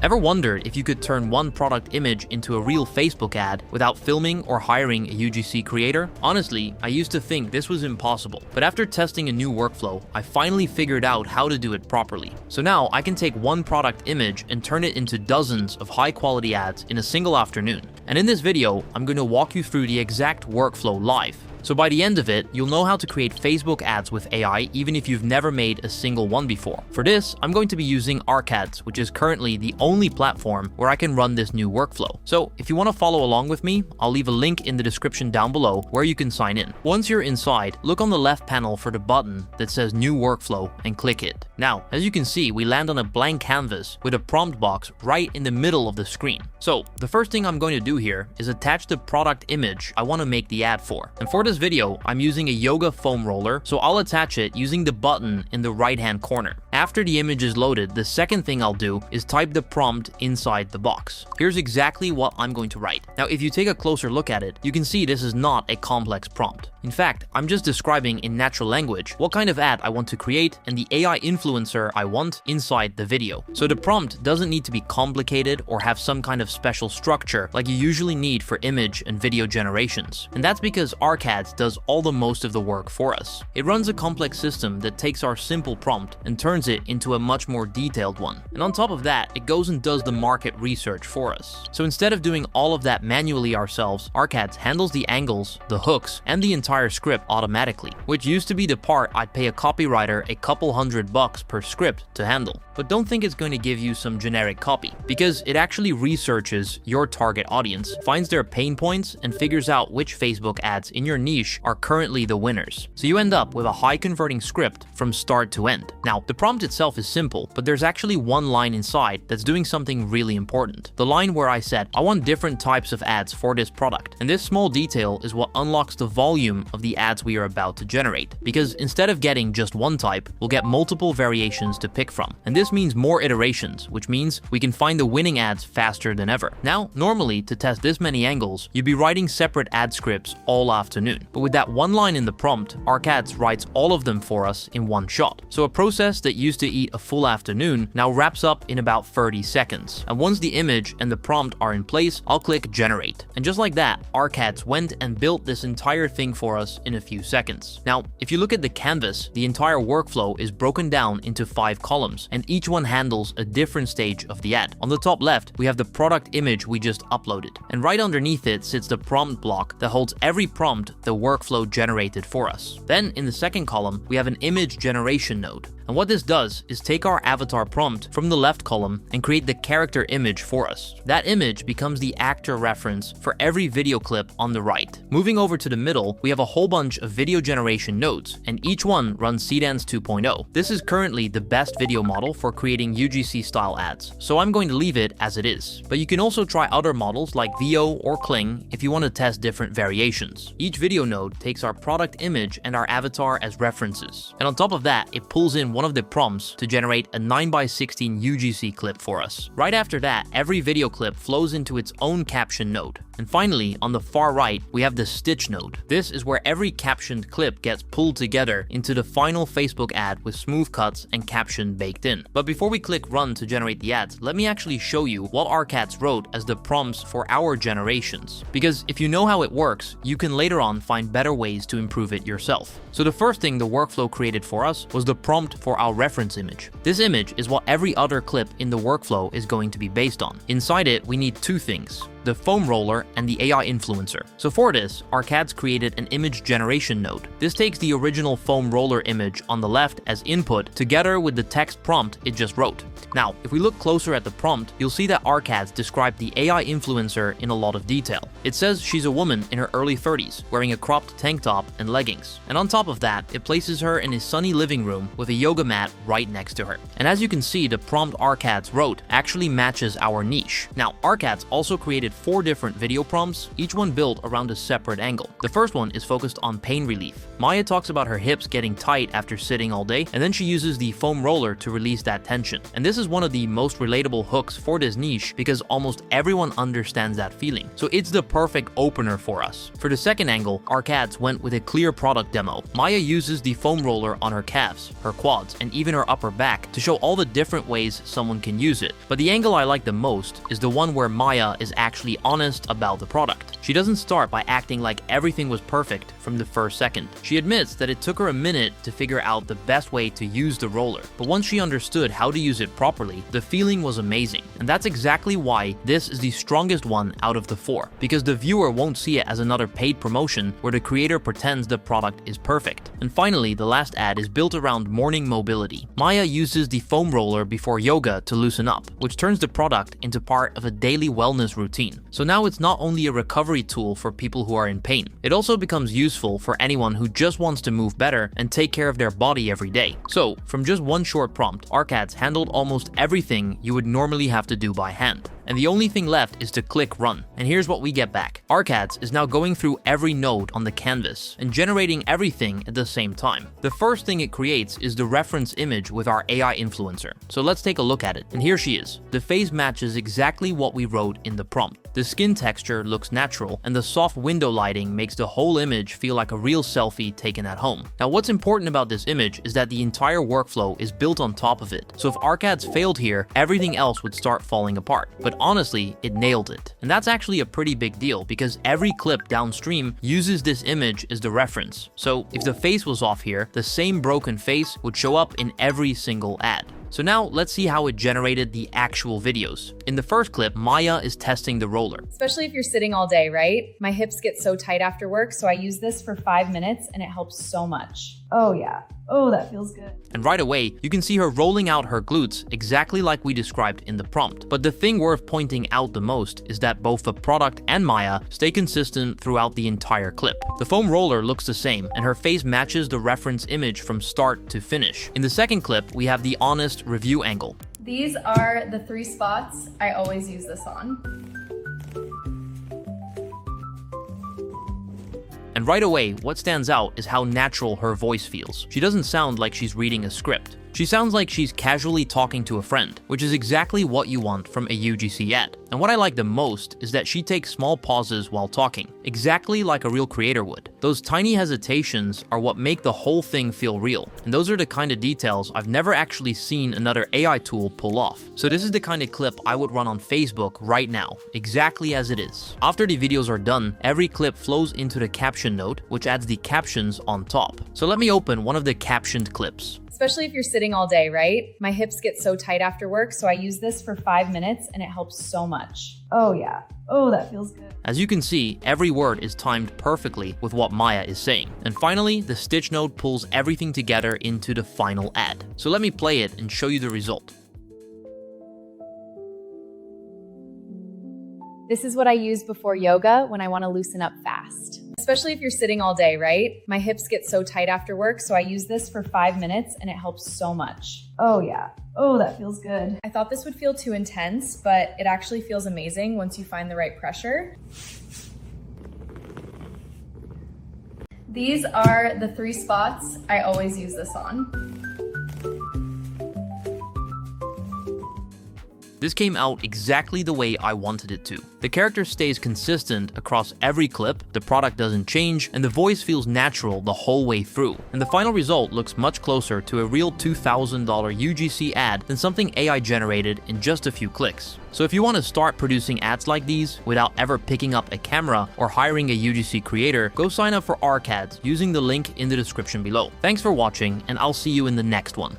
Ever wondered if you could turn one product image into a real Facebook ad without filming or hiring a UGC creator? Honestly, I used to think this was impossible, but after testing a new workflow, I finally figured out how to do it properly. So now I can take one product image and turn it into dozens of high-quality ads in a single afternoon. And in this video, I'm going to walk you through the exact workflow live. So by the end of it, you'll know how to create Facebook ads with AI even if you've never made a single one before. For this, I'm going to be using ArcAds, which is currently the only platform where I can run this new workflow. So if you want to follow along with me, I'll leave a link in the description down below where you can sign in. Once you're inside, look on the left panel for the button that says New Workflow and click it. Now, as you can see, we land on a blank canvas with a prompt box right in the middle of the screen. So the first thing I'm going to do here is attach the product image I want to make the ad for. And for this video, I'm using a yoga foam roller, so I'll attach it using the button in the right-hand corner. After the image is loaded, the second thing I'll do is type the prompt inside the box. Here's exactly what I'm going to write. Now, if you take a closer look at it, you can see this is not a complex prompt. In fact, I'm just describing in natural language what kind of ad I want to create and the AI influencer I want inside the video. So the prompt doesn't need to be complicated or have some kind of special structure like you usually need for image and video generations. And that's because ArcAds does all the most of the work for us. It runs a complex system that takes our simple prompt and turns it into a much more detailed one. And on top of that, it goes and does the market research for us. So instead of doing all of that manually ourselves, ArcAds handles the angles, the hooks, and the entire script automatically, which used to be the part I'd pay a copywriter a couple $100 per script to handle. But don't think it's going to give you some generic copy, because it actually researches your target audience, finds their pain points, and figures out which Facebook ads in your niche are currently the winners. So you end up with a high converting script from start to end. Now, the prompt itself is simple, but there's actually one line inside that's doing something really important. The line where I said, I want different types of ads for this product. And this small detail is what unlocks the volume of the ads we are about to generate. Because instead of getting just one type, we'll get multiple variations to pick from. And this means more iterations, which means we can find the winning ads faster than ever. Now, normally to test this many angles, you'd be writing separate ad scripts all afternoon. But with that one line in the prompt, ArcAds writes all of them for us in one shot. So a process that used to eat a full afternoon now wraps up in about 30 seconds. And once the image and the prompt are in place, I'll click generate. And just like that, ArcAds went and built this entire thing for us in a few seconds. Now, if you look at the canvas, the entire workflow is broken down into 5 columns, and each one handles a different stage of the ad. On the top left, we have the product image we just uploaded. And right underneath it sits the prompt block that holds every prompt the workflow generated for us. Then in the second column, we have an image generation node. And what this does is take our avatar prompt from the left column and create the character image for us. That image becomes the actor reference for every video clip on the right. Moving over to the middle, we have a whole bunch of video generation nodes, and each one runs Seedance 2.0. This is currently the best video model for creating UGC style ads, so I'm going to leave it as it is. But you can also try other models like VO or Kling if you want to test different variations. Each video node takes our product image and our avatar as references. And on top of that, it pulls in one of the prompts to generate a 9x16 UGC clip for us. Right after that, every video clip flows into its own caption node. And finally, on the far right, we have the stitch node. This is where every captioned clip gets pulled together into the final Facebook ad with smooth cuts and caption baked in. But before we click run to generate the ads, let me actually show you what ArcAds wrote as the prompts for our generations. Because if you know how it works, you can later on find better ways to improve it yourself. So the first thing the workflow created for us was the prompt for our reference image. This image is what every other clip in the workflow is going to be based on. Inside it, we need 2 things: the foam roller and the AI influencer. So for this, ArcAds created an image generation node. This takes the original foam roller image on the left as input together with the text prompt it just wrote. Now, if we look closer at the prompt, you'll see that ArcAds described the AI influencer in a lot of detail. It says she's a woman in her early 30s, wearing a cropped tank top and leggings. And on top of that, it places her in a sunny living room with a yoga mat right next to her. And as you can see, the prompt ArcAds wrote actually matches our niche. Now, ArcAds also created 4 different video prompts, each one built around a separate angle. The first one is focused on pain relief. Maya talks about her hips getting tight after sitting all day, and then she uses the foam roller to release that tension. And this is one of the most relatable hooks for this niche because almost everyone understands that feeling. So it's the perfect opener for us. For the second angle, Arcades went with a clear product demo. Maya uses the foam roller on her calves, her quads, and even her upper back to show all the different ways someone can use it. But the angle I like the most is the one where Maya is actually honest about the product. She doesn't start by acting like everything was perfect from the first second. She admits that it took her a minute to figure out the best way to use the roller, but once she understood how to use it properly, the feeling was amazing. And that's exactly why this is the strongest one out of the 4, because the viewer won't see it as another paid promotion where the creator pretends the product is perfect. And finally, the last ad is built around morning mobility. Maya uses the foam roller before yoga to loosen up, which turns the product into part of a daily wellness routine. So now it's not only a recovery tool for people who are in pain, it also becomes useful for anyone who just wants to move better and take care of their body every day. So, from just one short prompt, Arcades handled almost everything you would normally have to do by hand. And the only thing left is to click run. And here's what we get back. Arcades is now going through every node on the canvas and generating everything at the same time. The first thing it creates is the reference image with our AI influencer. So let's take a look at it. And here she is. The face matches exactly what we wrote in the prompt. The skin texture looks natural, and the soft window lighting makes the whole image feel like a real selfie taken at home. Now, what's important about this image is that the entire workflow is built on top of it. So if Arcades failed here, everything else would start falling apart. But honestly, it nailed it. And that's actually a pretty big deal because every clip downstream uses this image as the reference. So if the face was off here, the same broken face would show up in every single ad. So now let's see how it generated the actual videos. In the first clip, Maya is testing the roller. Especially if you're sitting all day, right? My hips get so tight after work, so I use this for 5 minutes and it helps so much. Oh yeah. Oh, that feels good. And right away, you can see her rolling out her glutes exactly like we described in the prompt. But the thing worth pointing out the most is that both the product and Maya stay consistent throughout the entire clip. The foam roller looks the same, and her face matches the reference image from start to finish. In the second clip, we have the honest review angle. These are the 3 spots I always use this on. And right away, what stands out is how natural her voice feels. She doesn't sound like she's reading a script. She sounds like she's casually talking to a friend, which is exactly what you want from a UGC ad. And what I like the most is that she takes small pauses while talking, exactly like a real creator would. Those tiny hesitations are what make the whole thing feel real. And those are the kind of details I've never actually seen another AI tool pull off. So this is the kind of clip I would run on Facebook right now, exactly as it is. After the videos are done, every clip flows into the caption node, which adds the captions on top. So let me open one of the captioned clips. Especially if you're sitting all day, right? My hips get so tight after work, so I use this for 5 minutes and it helps so much. Oh yeah. Oh, that feels good. As you can see, every word is timed perfectly with what Maya is saying. And finally, the stitch node pulls everything together into the final ad. So let me play it and show you the result. This is what I use before yoga when I want to loosen up fast. Especially if you're sitting all day, right? My hips get so tight after work, so I use this for 5 minutes and it helps so much. Oh yeah. Oh, that feels good. I thought this would feel too intense, but it actually feels amazing once you find the right pressure. These are the 3 spots I always use this on. This came out exactly the way I wanted it to. The character stays consistent across every clip, the product doesn't change, and the voice feels natural the whole way through. And the final result looks much closer to a real $2,000 UGC ad than something AI generated in just a few clicks. So if you want to start producing ads like these without ever picking up a camera or hiring a UGC creator, go sign up for Arcades using the link in the description below. Thanks for watching, and I'll see you in the next one.